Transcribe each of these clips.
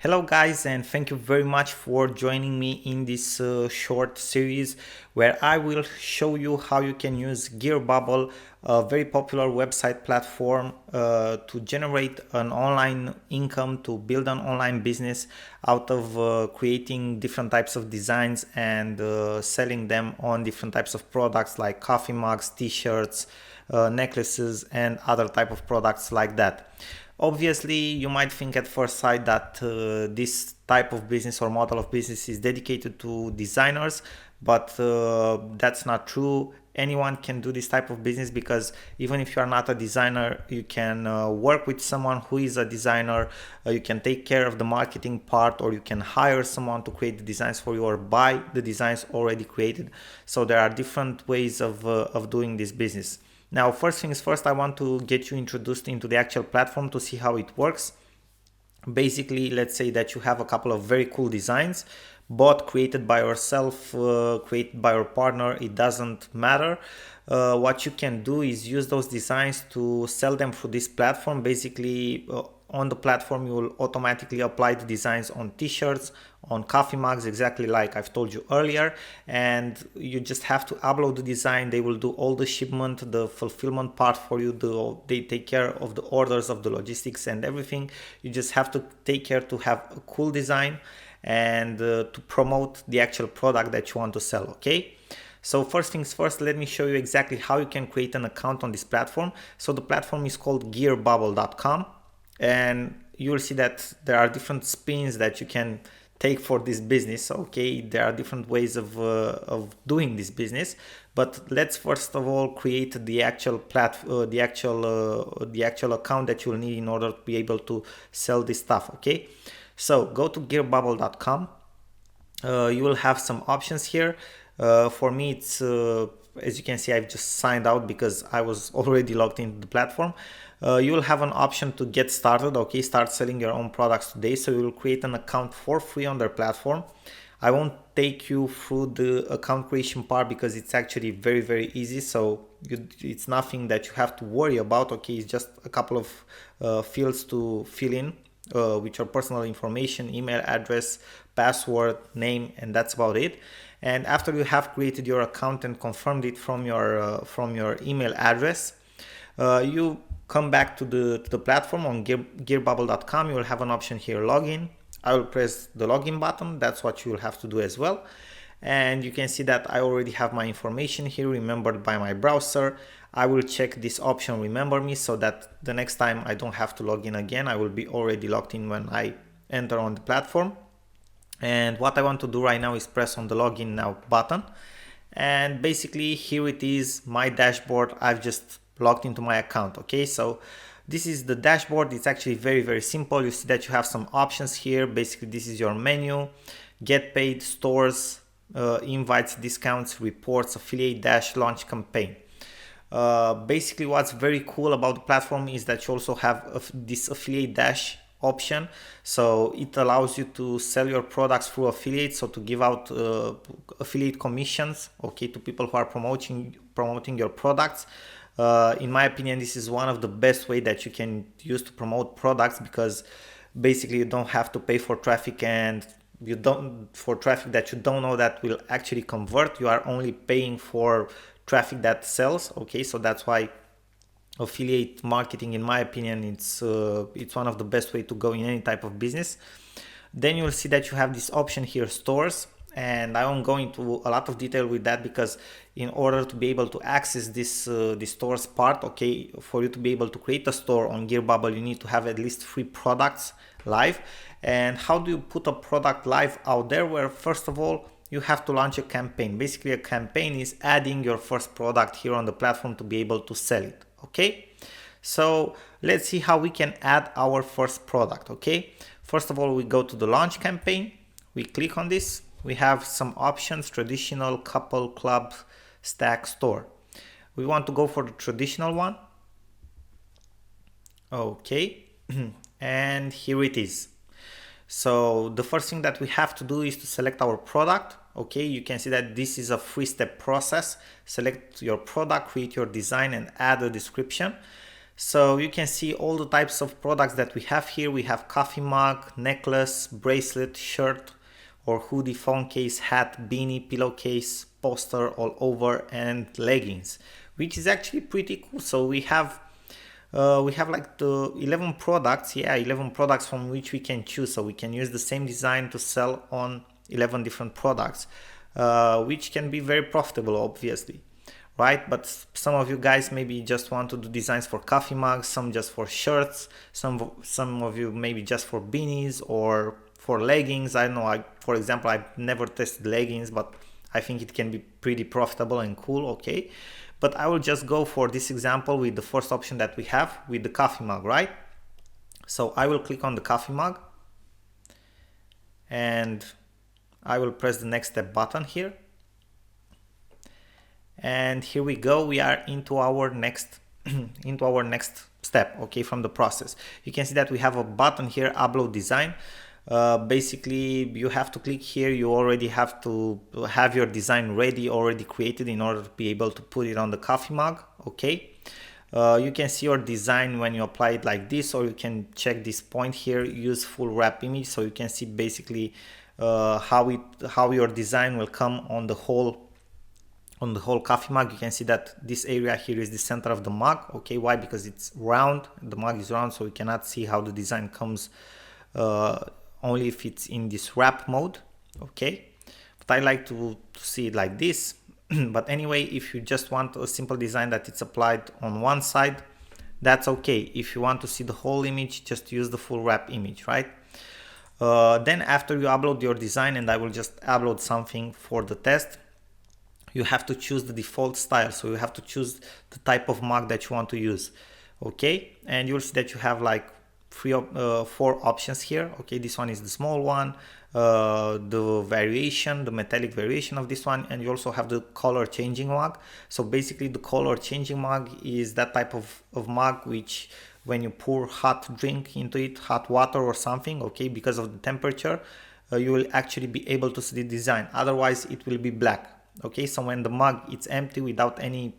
Hello guys, and thank you very much for joining me in this short series where I will show you how you can use Gearbubble, a very popular website platform, to generate an online income, to build an online business out of creating different types of designs and selling them on different types of products like coffee mugs, t-shirts, necklaces, and other type of products like that. Obviously, you might think at first sight that this type of business or model of business is dedicated to designers, but that's not true. Anyone can do this type of business because even if you are not a designer, you can work with someone who is a designer. You can take care of the marketing part, or you can hire someone to create the designs for you, or buy the designs already created. So there are different ways of doing this business. Now, first things first, I want to get you introduced into the actual platform to see how it works. Basically, let's say that you have a couple of very cool designs, both created by yourself, created by your partner, it doesn't matter. What you can do is use those designs to sell them through this platform. Basically, on the platform, you will automatically apply the designs on t-shirts, on coffee mugs, exactly like I've told you earlier, and you just have to upload the design. They will do all the shipment, the fulfillment part for you. They take care of the orders, of the logistics and everything. You just have to take care to have a cool design and to promote the actual product that you want to sell. Okay, so first things first, let me show you exactly how you can create an account on this platform. So the platform is called gearbubble.com, and you will see that there are different spins that you can take for this business. Okay, there are different ways of doing this business, but let's first of all create the actual the actual account that you'll need in order to be able to sell this stuff. Okay, so go to gearbubble.com. You will have some options here. For me, it's as you can see, I've just signed out because I was already logged into the platform. You will have an option to get started. Okay, start selling your own products today. So you will create an account for free on their platform. I won't take you through the account creation part because it's actually very easy. So it's nothing that you have to worry about. Okay, it's just a couple of fields to fill in, with your personal information, email address, password, name, and that's about it. And after you have created your account and confirmed it from your email address, you come back to the platform on gearbubble.com. You will have an option here, login. I will press the login button. That's what you will have to do as well. And you can see that I already have my information here remembered by my browser. I will check this option, remember me, so that the next time I don't have to log in again. I will be already logged in when I enter on the platform. And what I want to do right now is press on the login now button, and basically here it is, my dashboard. I've just logged into my account. Okay, so this is the dashboard. It's actually very simple. You see that you have some options here. Basically, this is your menu: get paid, stores, invites, discounts, reports, affiliate, dash, launch campaign. Basically, what's very cool about the platform is that you also have this affiliate dash option. So it allows you to sell your products through affiliates, so to give out affiliate commissions, okay, to people who are promoting your products. In my opinion, this is one of the best way that you can use to promote products, because basically you don't have to pay for traffic, and you don't for traffic that you don't know that will actually convert. You are only paying for traffic that sells. Okay, so that's why affiliate marketing, in my opinion, it's one of the best way to go in any type of business. Then you'll see that you have this option here, stores, and I won't go into a lot of detail with that, because in order to be able to access this stores part, okay, for you to be able to create a store on Gearbubble, you need to have at least 3 products live. And how do you put a product live out there? Where first of all, you have to launch a campaign. Basically, a campaign is adding your first product here on the platform to be able to sell it. Okay, so let's see how we can add our first product. Okay, first of all, we go to the launch campaign, we click on this, we have some options: traditional, couple, club, stack, store. We want to go for the traditional one. Okay, and here it is. So the first thing that we have to do is to select our product. Okay, you can see that this is a 3-step process. Select your product, create your design, and add a description. So you can see all the types of products that we have here. We have coffee mug, necklace, bracelet, shirt or hoodie, phone case, hat, beanie, pillowcase, poster all over, and leggings, which is actually pretty cool. So we have like the 11 products, 11 products from which we can choose. So we can use the same design to sell on 11 different products, which can be very profitable, obviously, right? But some of you guys maybe just want to do designs for coffee mugs, some just for shirts, some of you maybe just for beanies or for leggings. I don't know, for example, I've never tested leggings, but I think it can be pretty profitable and cool, okay? But I will just go for this example with the first option that we have with the coffee mug, right? So I will click on the coffee mug and I will press the next step button here. And here we go, we are into our next step, okay, from the process. You can see that we have a button here, upload design. Basically you have to click here. You already have to have your design ready, already created, in order to be able to put it on the coffee mug, okay? You can see your design when you apply it like this, or you can check this point here, use full wrap image, so you can see basically how your design will come on the whole coffee mug. You can see that this area here is the center of the mug, okay? Why? Because it's round, the mug is round, so we cannot see how the design comes only if it's in this wrap mode, okay? But I like to see it like this. But anyway, if you just want a simple design that it's applied on one side, that's okay. If you want to see the whole image, just use the full wrap image, right? Then after you upload your design, and I will just upload something for the test, you have to choose the default style. So you have to choose the type of mug that you want to use, okay? And you'll see that you have like four options here, okay? This one is the small one, the variation, the metallic variation of this one, and you also have the color changing mug. So basically the color changing mug is that type of mug which when you pour hot drink into it, hot water or something, okay, because of the temperature, you will actually be able to see the design. Otherwise it will be black. Okay, so when the mug it's empty without any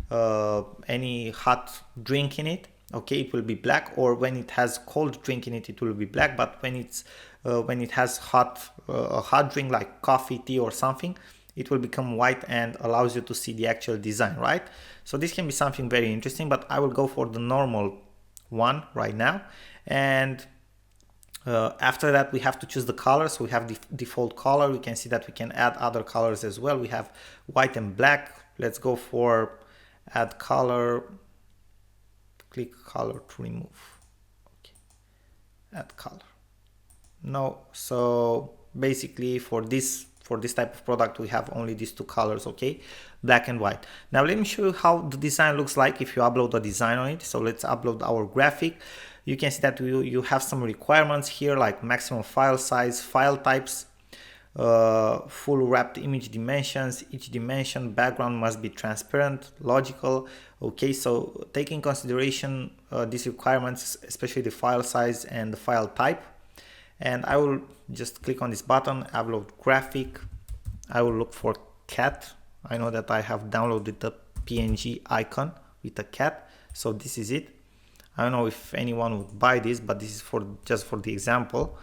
hot drink in it, okay, it will be black. Or when it has cold drink in it, it will be black. But when it has a hot drink like coffee, tea or something, it will become white and allows you to see the actual design, right? So this can be something very interesting, but I will go for the normal one right now. And after that we have to choose the color. So we have the default color. We can see that we can add other colors as well. We have white and black. Let's go for add color, click color to remove, okay, add color. No, so basically for this type of product we have only these two colors, okay, black and white. Now let me show you how the design looks like if you upload a design on it. So let's upload our graphic. You can see that you have some requirements here, like maximum file size, file types, full wrapped image dimensions. Each dimension background must be transparent, logical, okay? So take in consideration these requirements, especially the file size and the file type. And I will just click on this button, upload graphic. I will look for cat. I know that I have downloaded the PNG icon with a cat, so this is it. I don't know if anyone would buy this, but this is just for the example.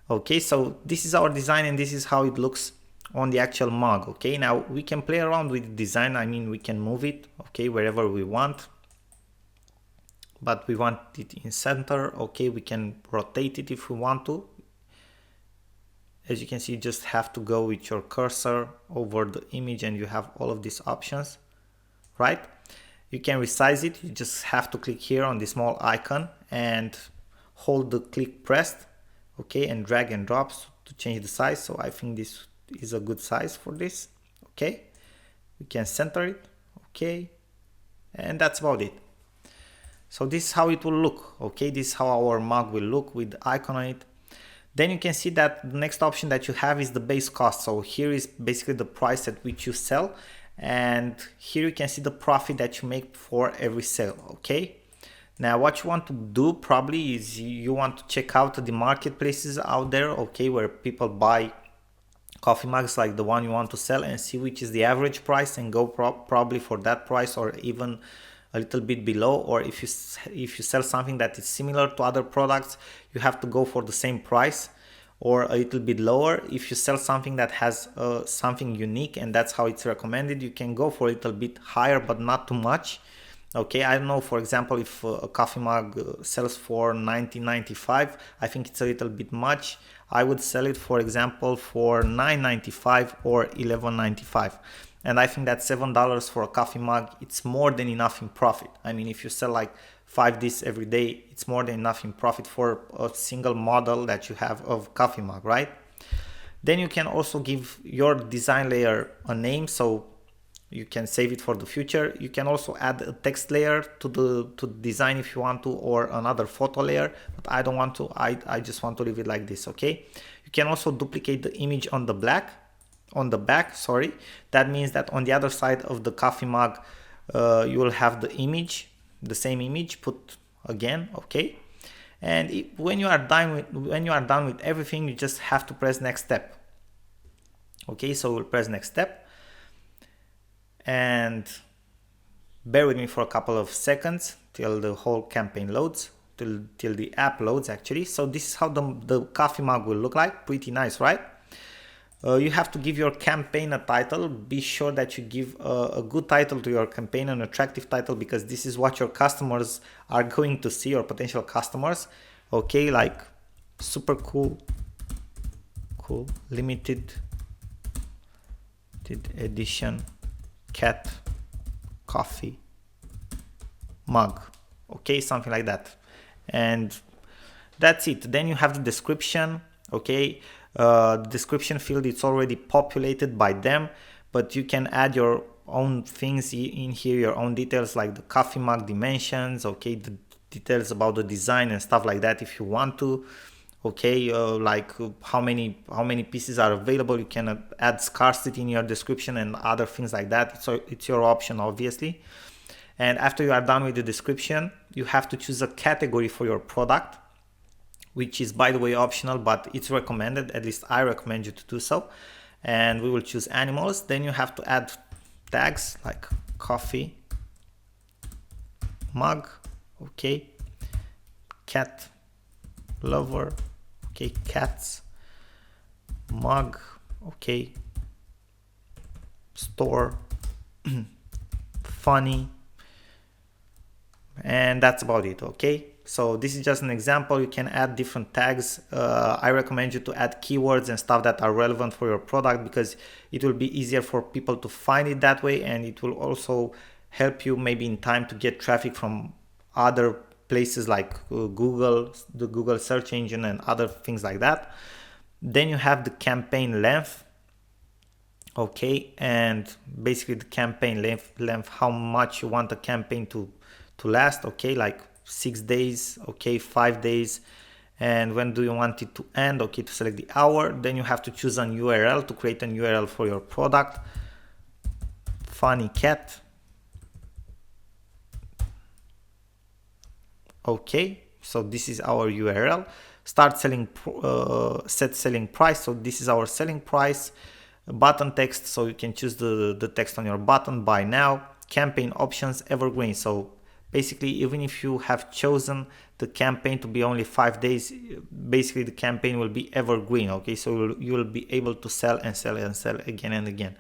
Okay, so this is our design and this is how it looks on the actual mug. Okay, now we can play around with the design. I mean, we can move it, okay, wherever we want, but we want it in center. Okay, we can rotate it if we want to. As you can see, you just have to go with your cursor over the image and you have all of these options, right? You can resize it. You just have to click here on the small icon and hold the click pressed, okay, and drag and drop to change the size. So I think this is a good size for this, okay. We can center it, okay, and that's about it. So this is how it will look, okay. This is how our mug will look with the icon on it. Then you can see that the next option that you have is the base cost. So here is basically the price at which you sell, and here you can see the profit that you make for every sale, okay. Now what you want to do probably is you want to check out the marketplaces out there, okay, where people buy coffee mugs like the one you want to sell, and see which is the average price and go probably for that price, or even a little bit below, or if you sell something that is similar to other products, you have to go for the same price or a little bit lower. If you sell something that has something unique, and that's how it's recommended, you can go for a little bit higher, but not too much. Okay, I don't know, for example, if a coffee mug sells for $19.95, I think it's a little bit much. I would sell it, for example, for $9.95 or $11.95. And I think that $7 for a coffee mug, it's more than enough in profit. I mean, if you sell like 5 discs every day, it's more than enough in profit for a single model that you have of coffee mug, right? Then you can also give your design layer a name, so you can save it for the future. You can also add a text layer to the design if you want to, or another photo layer, but I don't want to. I just want to leave it like this. Okay, you can also duplicate the image on the back, sorry. That means that on the other side of the coffee mug, you will have the image, the same image put again. Okay, and when you are done with everything, you just have to press next step. Okay, so we'll press next step, and bear with me for a couple of seconds till the whole campaign loads, till the app loads actually. So this is how the coffee mug will look like. Pretty nice, right? You have to give your campaign a title. Be sure that you give a good title to your campaign, an attractive title, because this is what your customers are going to see, or potential customers. Okay, like super cool limited edition cat coffee mug. Okay, something like that. And that's it. Then you have the description. Okay, the description field, it's already populated by them, but you can add your own things in here, your own details, like the coffee mug dimensions, okay, the details about the design and stuff like that if you want to. Okay, like how many pieces are available. You can add scarcity in your description and other things like that. So it's your option, obviously. And after you are done with the description, you have to choose a category for your product, which is, by the way, optional, but it's recommended. At least I recommend you to do so. And we will choose animals. Then you have to add tags like coffee mug, okay, cat lover, okay, cats mug, okay, store funny, and that's about it. Okay, so this is just an example. You can add different tags. I recommend you to add keywords and stuff that are relevant for your product, because it will be easier for people to find it that way, and it will also help you maybe in time to get traffic from other places like Google, the Google search engine, and other things like that. Then you have the campaign length. Okay, and basically the campaign length, how much you want the campaign to last. Okay, like 6 days, okay, 5 days, and when do you want it to end. Okay, to select the hour. Then you have to choose an URL to create an URL for your product. Funny cat. Okay, so this is our URL. Start selling, set selling price. So this is our selling price. Button text, so you can choose the text on your button. Buy now. Campaign options, evergreen. So basically, even if you have chosen the campaign to be only 5 days, basically the campaign will be evergreen. Okay, so you will be able to sell and sell and sell again and again.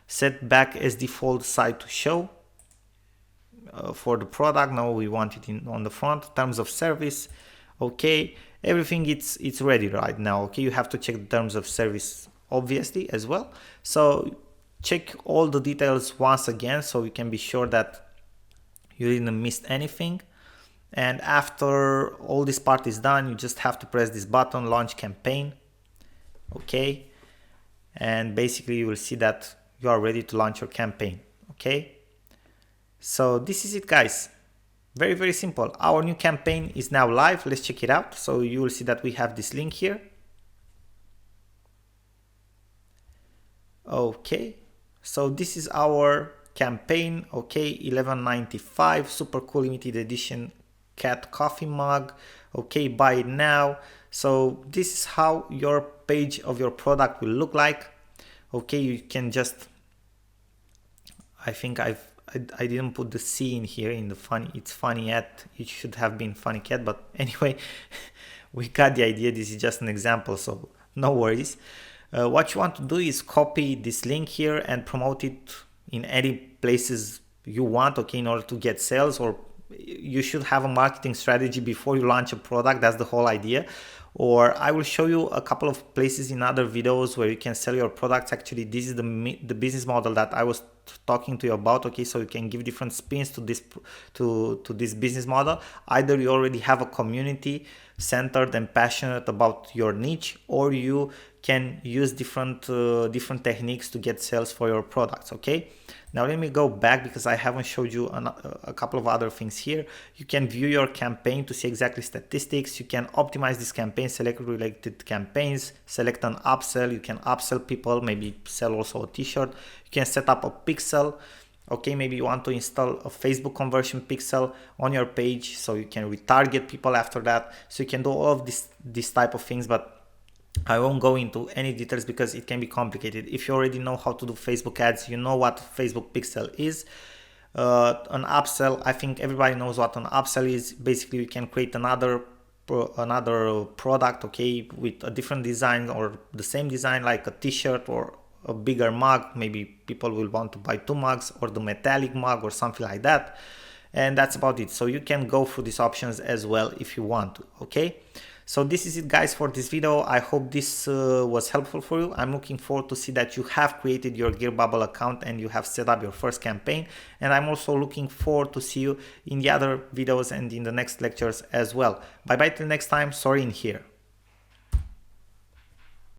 Set back as default site to show. For the product, now we want it on the front. Terms of service, okay, everything it's ready right now. Okay, you have to check the terms of service obviously as well. So check all the details once again, so you can be sure that you didn't miss anything. And after all this part is done, you just have to press this button, launch campaign. Okay, and basically you will see that you are ready to launch your campaign. Okay, so this is it, guys. Very, very simple. Our new campaign is now live. Let's check it out. So you will see that we have this link here. Okay, so this is our campaign. Okay, $11.95, super cool limited edition cat coffee mug. Okay, buy it now. So this is how your page of your product will look like. Okay, you can just, I think I didn't put the C in here in the funny, it's funny at, it should have been funny cat, but anyway, we got the idea. This is just an example, so no worries. What you want to do is copy this link here and promote it in any places you want, okay, in order to get sales. Or you should have a marketing strategy before you launch a product. That's the whole idea. Or I will show you a couple of places in other videos where you can sell your products. Actually, this is the business model that I was talking to you about, okay? So you can give different spins to this this business model. Either you already have a community centered and passionate about your niche, or you can use different techniques to get sales for your products, okay? Now let me go back because I haven't showed you a couple of other things here. You can view your campaign to see exactly statistics. You can optimize this campaign, select related campaigns, select an upsell. You can upsell people, maybe sell also a t-shirt. You can set up a pixel. Okay, maybe you want to install a Facebook conversion pixel on your page so you can retarget people after that. So you can do all of this type of things, but I won't go into any details because it can be complicated. If you already know how to do Facebook ads, you know what Facebook pixel is. An upsell, I think everybody knows what an upsell is. Basically, you can create another product, okay, with a different design or the same design, like a t-shirt or a bigger mug. Maybe people will want to buy 2 mugs, or the metallic mug or something like that. And that's about it. So you can go through these options as well if you want to, okay? So this is it, guys, for this video. I hope this was helpful for you. I'm looking forward to see that you have created your GearBubble account and you have set up your first campaign. And I'm also looking forward to see you in the other videos and in the next lectures as well. Bye bye till next time. Sorry in here.